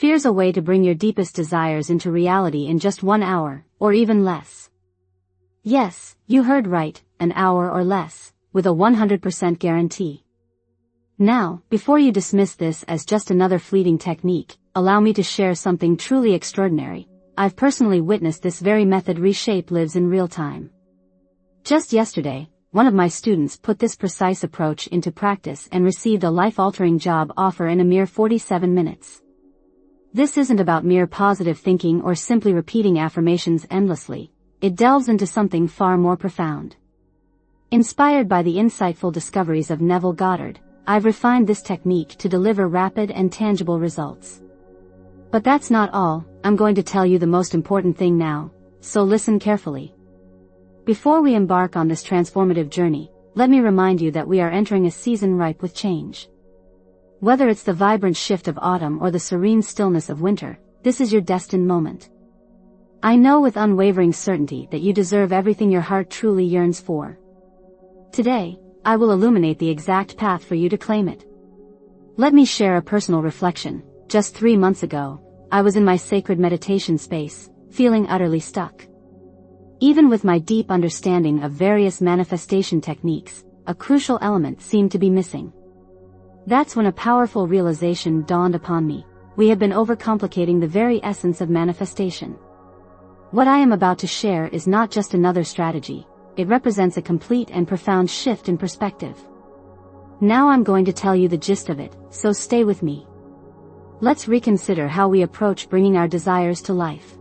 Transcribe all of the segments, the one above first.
Here's a way to bring your deepest desires into reality in just 1 hour, or even less. Yes, you heard right, an hour or less, with a 100% guarantee. Now, before you dismiss this as just another fleeting technique, allow me to share something truly extraordinary. I've personally witnessed this very method reshape lives in real time. Just yesterday, one of my students put this precise approach into practice and received a life-altering job offer in a mere 47 minutes. This isn't about mere positive thinking or simply repeating affirmations endlessly. It delves into something far more profound. Inspired by the insightful discoveries of Neville Goddard, I've refined this technique to deliver rapid and tangible results. But that's not all. I'm going to tell you the most important thing now, so listen carefully. Before we embark on this transformative journey, let me remind you that we are entering a season ripe with change. Whether it's the vibrant shift of autumn or the serene stillness of winter, this is your destined moment. I know with unwavering certainty that you deserve everything your heart truly yearns for. Today, I will illuminate the exact path for you to claim it. Let me share a personal reflection. Just 3 months ago, I was in my sacred meditation space, feeling utterly stuck. Even with my deep understanding of various manifestation techniques, a crucial element seemed to be missing. That's when a powerful realization dawned upon me. We have been overcomplicating the very essence of manifestation. What I am about to share is not just another strategy. It represents a complete and profound shift in perspective. Now I'm going to tell you the gist of it, so stay with me. Let's reconsider how we approach bringing our desires to life.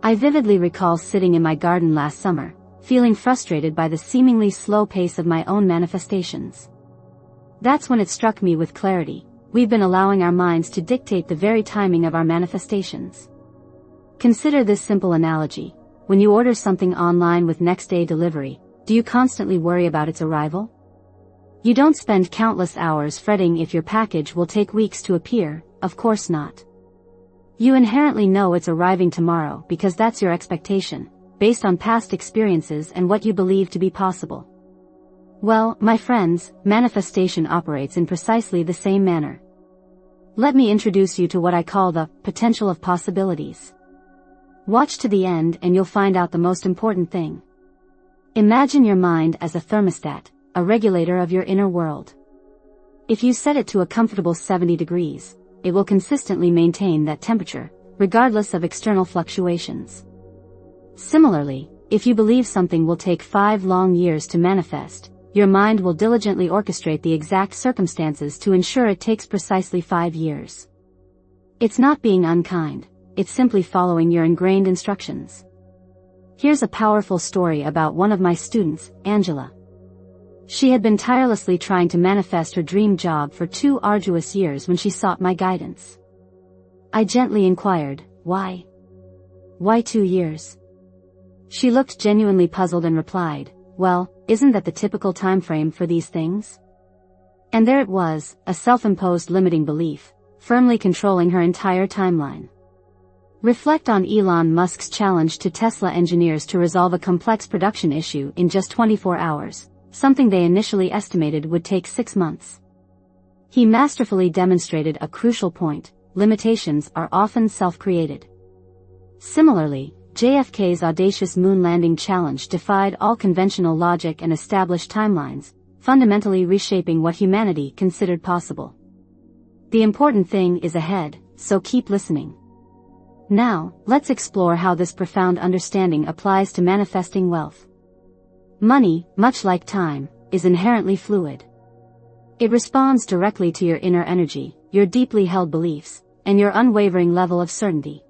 I vividly recall sitting in my garden last summer, feeling frustrated by the seemingly slow pace of my own manifestations. That's when it struck me with clarity. We've been allowing our minds to dictate the very timing of our manifestations. Consider this simple analogy. When you order something online with next-day delivery, do you constantly worry about its arrival? You don't spend countless hours fretting if your package will take weeks to appear, of course not. You inherently know it's arriving tomorrow because that's your expectation, based on past experiences and what you believe to be possible. Well, my friends, manifestation operates in precisely the same manner. Let me introduce you to what I call the potential of possibilities. Watch to the end and you'll find out the most important thing. Imagine your mind as a thermostat, a regulator of your inner world. If you set it to a comfortable 70 degrees, it will consistently maintain that temperature, regardless of external fluctuations. Similarly, if you believe something will take 5 long years to manifest, your mind will diligently orchestrate the exact circumstances to ensure it takes precisely 5 years. It's not being unkind. It's simply following your ingrained instructions. Here's a powerful story about one of my students, Angela. She had been tirelessly trying to manifest her dream job for 2 arduous years when she sought my guidance. I gently inquired, why? Why 2 years? She looked genuinely puzzled and replied, well, isn't that the typical time frame for these things? And there it was, a self-imposed limiting belief, firmly controlling her entire timeline. Reflect on Elon Musk's challenge to Tesla engineers to resolve a complex production issue in just 24 hours, something they initially estimated would take 6 months. He masterfully demonstrated a crucial point: limitations are often self-created. Similarly, JFK's audacious moon landing challenge defied all conventional logic and established timelines, fundamentally reshaping what humanity considered possible. The important thing is ahead, so keep listening. Now, let's explore how this profound understanding applies to manifesting wealth. Money, much like time, is inherently fluid. It responds directly to your inner energy, your deeply held beliefs, and your unwavering level of certainty.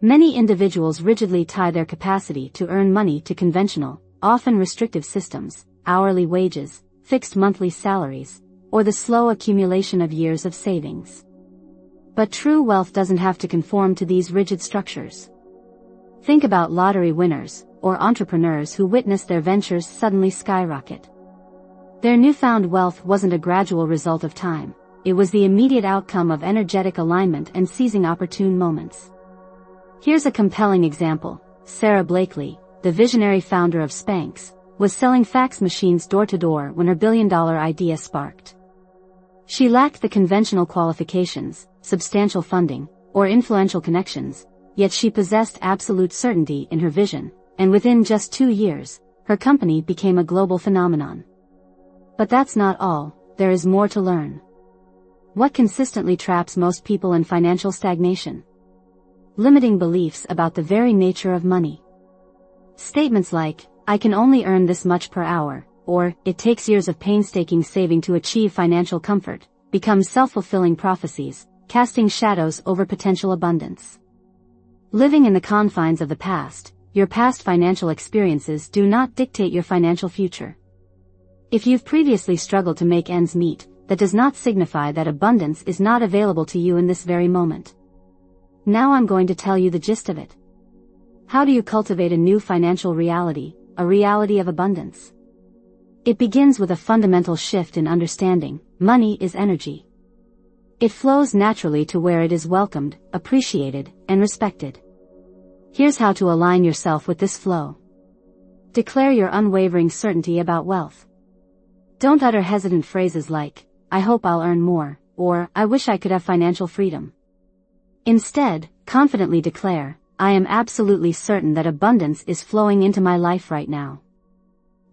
Many individuals rigidly tie their capacity to earn money to conventional, often restrictive systems, hourly wages, fixed monthly salaries, or the slow accumulation of years of savings. But true wealth doesn't have to conform to these rigid structures. Think about lottery winners, or entrepreneurs who witness their ventures suddenly skyrocket. Their newfound wealth wasn't a gradual result of time, it was the immediate outcome of energetic alignment and seizing opportune moments. Here's a compelling example. Sarah Blakely, the visionary founder of Spanx, was selling fax machines door to door when her billion-dollar idea sparked. She lacked the conventional qualifications, substantial funding, or influential connections, yet she possessed absolute certainty in her vision, and within just 2 years, her company became a global phenomenon. But that's not all, there is more to learn. What consistently traps most people in financial stagnation? Limiting beliefs about the very nature of money. Statements like, "I can only earn this much per hour," or, "It takes years of painstaking saving to achieve financial comfort," become self-fulfilling prophecies, casting shadows over potential abundance. Living in the confines of the past, your past financial experiences do not dictate your financial future. If you've previously struggled to make ends meet, that does not signify that abundance is not available to you in this very moment. Now I'm going to tell you the gist of it. How do you cultivate a new financial reality, a reality of abundance? It begins with a fundamental shift in understanding: money is energy. It flows naturally to where it is welcomed, appreciated, and respected. Here's how to align yourself with this flow. Declare your unwavering certainty about wealth. Don't utter hesitant phrases like, "I hope I'll earn more," or "I wish I could have financial freedom." Instead, confidently declare, "I am absolutely certain that abundance is flowing into my life right now."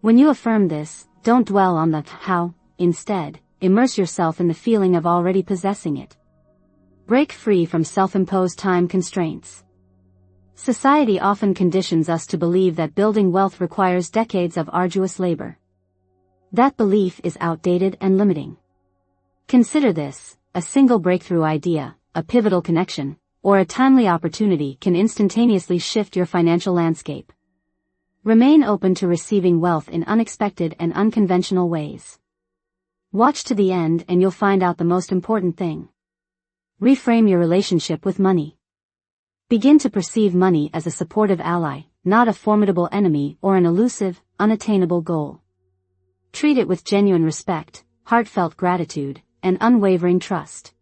When you affirm this, don't dwell on the how. Instead, immerse yourself in the feeling of already possessing it. Break free from self-imposed time constraints. Society often conditions us to believe that building wealth requires decades of arduous labor. That belief is outdated and limiting. Consider this: a single breakthrough idea, a pivotal connection, or a timely opportunity can instantaneously shift your financial landscape. Remain open to receiving wealth in unexpected and unconventional ways. Watch to the end and you'll find out the most important thing. Reframe your relationship with money. Begin to perceive money as a supportive ally, not a formidable enemy or an elusive, unattainable goal. Treat it with genuine respect, heartfelt gratitude, and unwavering trust.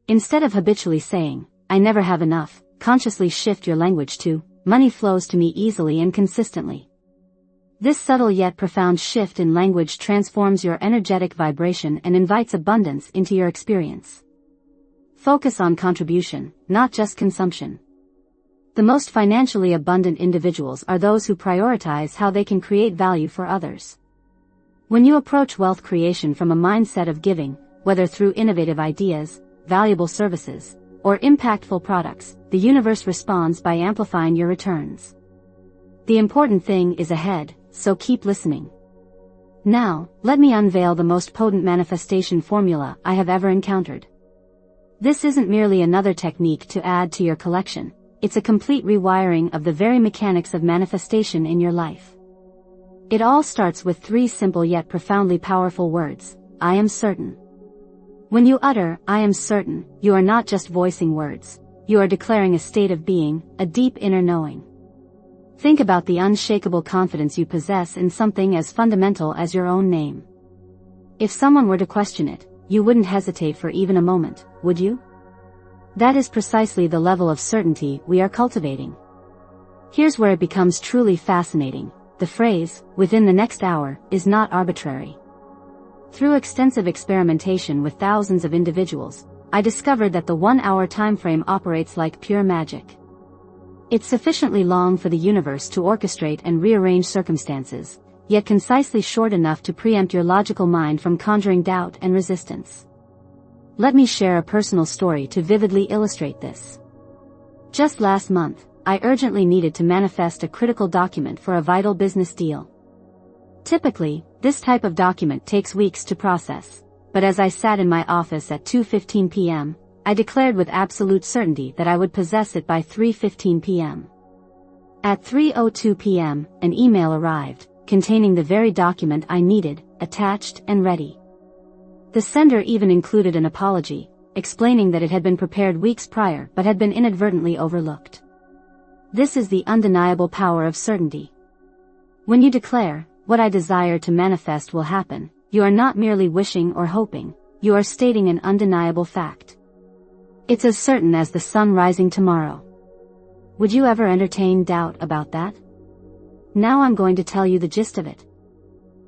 Instead of habitually saying, "I never have enough," consciously shift your language to, "Money flows to me easily and consistently." This subtle yet profound shift in language transforms your energetic vibration and invites abundance into your experience. Focus on contribution, not just consumption. The most financially abundant individuals are those who prioritize how they can create value for others. When you approach wealth creation from a mindset of giving, whether through innovative ideas, valuable services, or impactful products, the universe responds by amplifying your returns. The important thing is ahead, so keep listening. Now, let me unveil the most potent manifestation formula I have ever encountered. This isn't merely another technique to add to your collection, it's a complete rewiring of the very mechanics of manifestation in your life. It all starts with 3 simple yet profoundly powerful words: I am certain. When you utter, "I am certain," you are not just voicing words, you are declaring a state of being, a deep inner knowing. Think about the unshakable confidence you possess in something as fundamental as your own name. If someone were to question it, you wouldn't hesitate for even a moment, would you? That is precisely the level of certainty we are cultivating. Here's where it becomes truly fascinating. The phrase, "within the next hour," is not arbitrary. Through extensive experimentation with thousands of individuals, I discovered that the 1-hour timeframe operates like pure magic. It's sufficiently long for the universe to orchestrate and rearrange circumstances, yet concisely short enough to preempt your logical mind from conjuring doubt and resistance. Let me share a personal story to vividly illustrate this. Just last month, I urgently needed to manifest a critical document for a vital business deal. Typically, this type of document takes weeks to process, but as I sat in my office at 2:15 p.m., I declared with absolute certainty that I would possess it by 3:15 p.m. At 3:02 p.m., an email arrived, containing the very document I needed, attached and ready. The sender even included an apology, explaining that it had been prepared weeks prior but had been inadvertently overlooked. This is the undeniable power of certainty. When you declare, "What I desire to manifest will happen," you are not merely wishing or hoping, you are stating an undeniable fact. It's as certain as the sun rising tomorrow. Would you ever entertain doubt about that? Now I'm going to tell you the gist of it.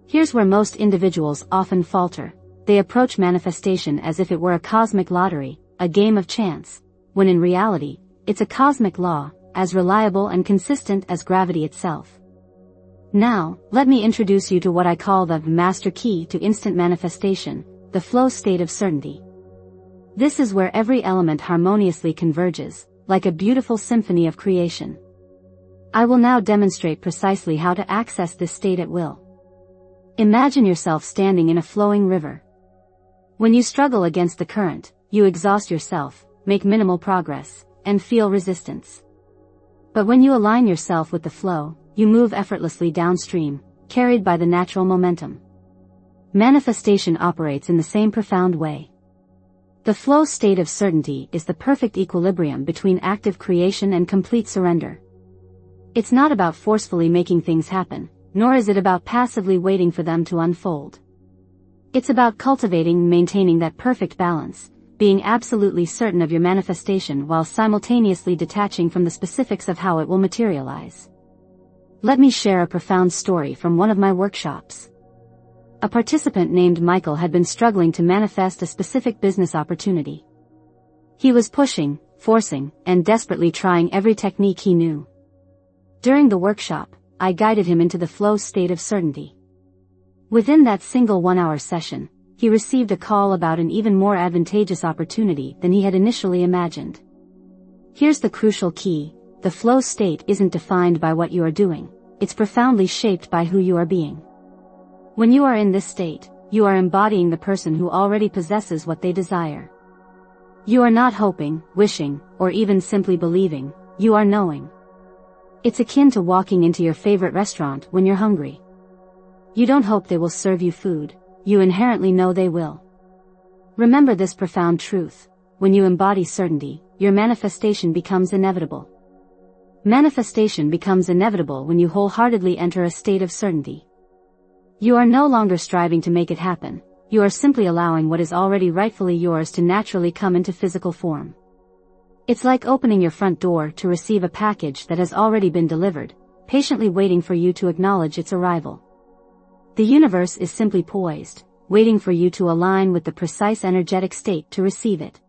Here's where most individuals often falter. They approach manifestation as if it were a cosmic lottery, a game of chance, when in reality, it's a cosmic law, as reliable and consistent as gravity itself. Now, let me introduce you to what I call the master key to instant manifestation, the flow state of certainty. This is where every element harmoniously converges, like a beautiful symphony of creation. I will now demonstrate precisely how to access this state at will. Imagine yourself standing in a flowing river. When you struggle against the current, you exhaust yourself, make minimal progress, and feel resistance. But when you align yourself with the flow, you move effortlessly downstream, carried by the natural momentum. Manifestation operates in the same profound way. The flow state of certainty is the perfect equilibrium between active creation and complete surrender. It's not about forcefully making things happen, nor is it about passively waiting for them to unfold. It's about cultivating and maintaining that perfect balance, being absolutely certain of your manifestation while simultaneously detaching from the specifics of how it will materialize. Let me share a profound story from one of my workshops. A participant named Michael had been struggling to manifest a specific business opportunity. He was pushing, forcing, and desperately trying every technique he knew. During the workshop, I guided him into the flow state of certainty. Within that single 1-hour session, he received a call about an even more advantageous opportunity than he had initially imagined. Here's the crucial key: the flow state isn't defined by what you are doing, it's profoundly shaped by who you are being. When you are in this state, you are embodying the person who already possesses what they desire. You are not hoping, wishing, or even simply believing, you are knowing. It's akin to walking into your favorite restaurant when you're hungry. You don't hope they will serve you food, you inherently know they will. Remember this profound truth: when you embody certainty, your manifestation becomes inevitable. Manifestation becomes inevitable when you wholeheartedly enter a state of certainty. You are no longer striving to make it happen, you are simply allowing what is already rightfully yours to naturally come into physical form. It's like opening your front door to receive a package that has already been delivered, patiently waiting for you to acknowledge its arrival. The universe is simply poised, waiting for you to align with the precise energetic state to receive it.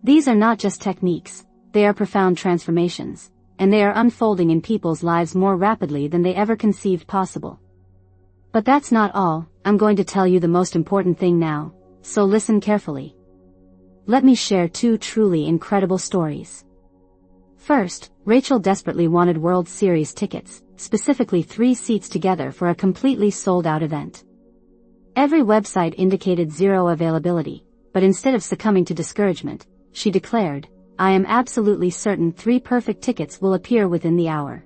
These are not just techniques, they are profound transformations, and they are unfolding in people's lives more rapidly than they ever conceived possible. But that's not all. I'm going to tell you the most important thing now, so listen carefully. Let me share 2 truly incredible stories. First, Rachel desperately wanted World Series tickets, specifically 3 seats together for a completely sold-out event. Every website indicated 0 availability, but instead of succumbing to discouragement, she declared, "I am absolutely certain 3 perfect tickets will appear within the hour."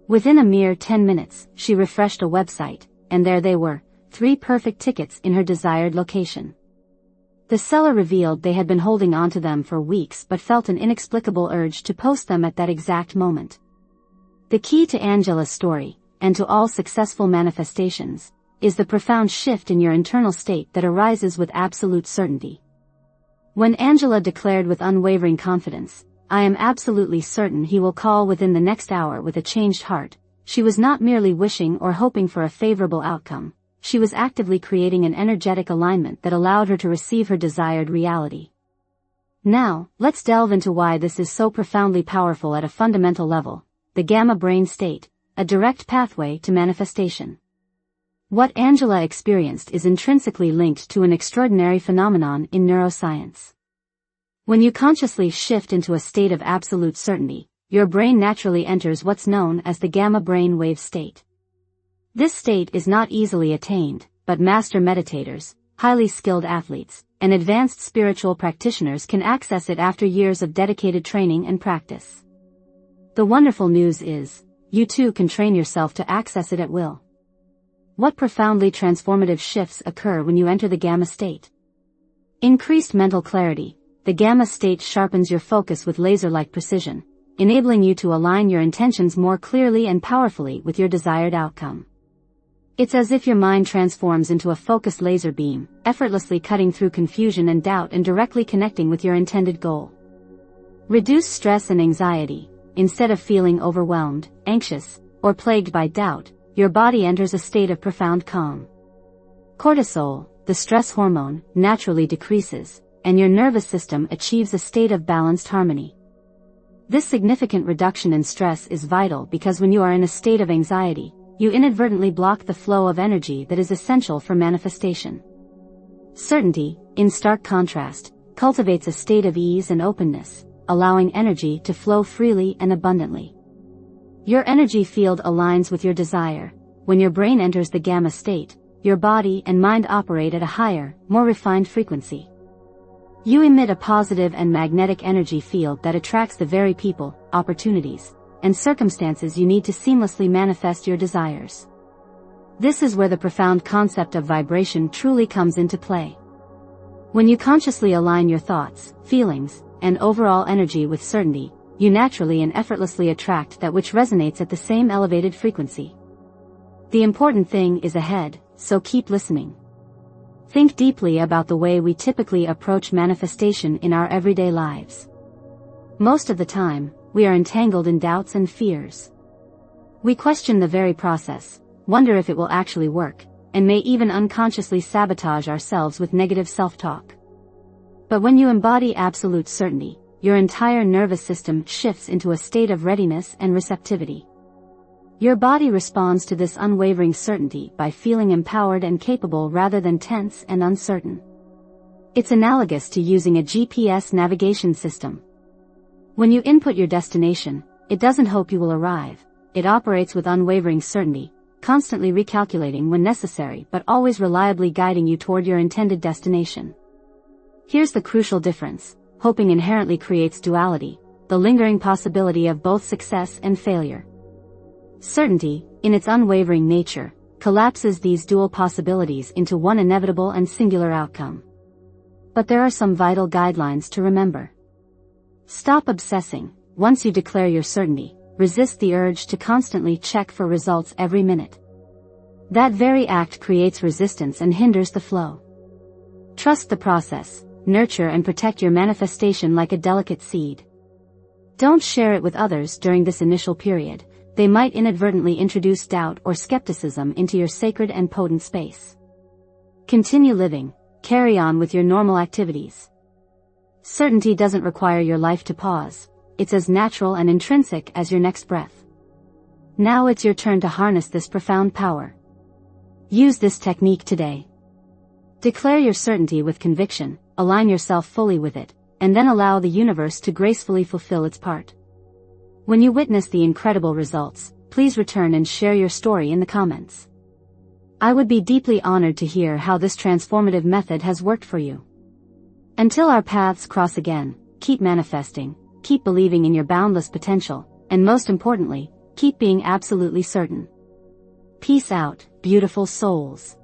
Within a mere 10 minutes, she refreshed a website, and there they were, 3 perfect tickets in her desired location. The seller revealed they had been holding onto them for weeks but felt an inexplicable urge to post them at that exact moment. The key to Angela's story, and to all successful manifestations, is the profound shift in your internal state that arises with absolute certainty. When Angela declared with unwavering confidence, "I am absolutely certain he will call within the next hour," with a changed heart, she was not merely wishing or hoping for a favorable outcome, she was actively creating an energetic alignment that allowed her to receive her desired reality. Now, let's delve into why this is so profoundly powerful at a fundamental level: the gamma brain state, a direct pathway to manifestation. What Angela experienced is intrinsically linked to an extraordinary phenomenon in neuroscience. When you consciously shift into a state of absolute certainty, your brain naturally enters what's known as the gamma brain wave state. This state is not easily attained, but master meditators, highly skilled athletes, and advanced spiritual practitioners can access it after years of dedicated training and practice. The wonderful news is, you too can train yourself to access it at will. What profoundly transformative shifts occur when you enter the gamma state? Increased mental clarity. The gamma state sharpens your focus with laser-like precision, enabling you to align your intentions more clearly and powerfully with your desired outcome. It's as if your mind transforms into a focused laser beam, effortlessly cutting through confusion and doubt and directly connecting with your intended goal. Reduce stress and anxiety. Instead of feeling overwhelmed, anxious, or plagued by doubt, your body enters a state of profound calm. Cortisol, the stress hormone, naturally decreases, and your nervous system achieves a state of balanced harmony. This significant reduction in stress is vital because when you are in a state of anxiety, you inadvertently block the flow of energy that is essential for manifestation. Certainty, in stark contrast, cultivates a state of ease and openness, allowing energy to flow freely and abundantly. Your energy field aligns with your desire. When your brain enters the gamma state, your body and mind operate at a higher, more refined frequency. You emit a positive and magnetic energy field that attracts the very people, opportunities, and circumstances you need to seamlessly manifest your desires. This is where the profound concept of vibration truly comes into play. When you consciously align your thoughts, feelings, and overall energy with certainty, you naturally and effortlessly attract that which resonates at the same elevated frequency. The important thing is ahead, so keep listening. Think deeply about the way we typically approach manifestation in our everyday lives. Most of the time, we are entangled in doubts and fears. We question the very process, wonder if it will actually work, and may even unconsciously sabotage ourselves with negative self-talk. But when you embody absolute certainty, your entire nervous system shifts into a state of readiness and receptivity. Your body responds to this unwavering certainty by feeling empowered and capable rather than tense and uncertain. It's analogous to using a GPS navigation system. When you input your destination, it doesn't hope you will arrive. It operates with unwavering certainty, constantly recalculating when necessary but always reliably guiding you toward your intended destination. Here's the crucial difference. Hoping inherently creates duality, the lingering possibility of both success and failure. Certainty, in its unwavering nature, collapses these dual possibilities into one inevitable and singular outcome. But there are some vital guidelines to remember. Stop obsessing. Once you declare your certainty, resist the urge to constantly check for results every minute. That very act creates resistance and hinders the flow. Trust the process, nurture and protect your manifestation like a delicate seed. Don't share it with others during this initial period. They might inadvertently introduce doubt or skepticism into your sacred and potent space. Continue living, carry on with your normal activities. Certainty doesn't require your life to pause, it's as natural and intrinsic as your next breath. Now it's your turn to harness this profound power. Use this technique today. Declare your certainty with conviction, align yourself fully with it, and then allow the universe to gracefully fulfill its part. When you witness the incredible results, please return and share your story in the comments. I would be deeply honored to hear how this transformative method has worked for you. Until our paths cross again, keep manifesting, keep believing in your boundless potential, and most importantly, keep being absolutely certain. Peace out, beautiful souls.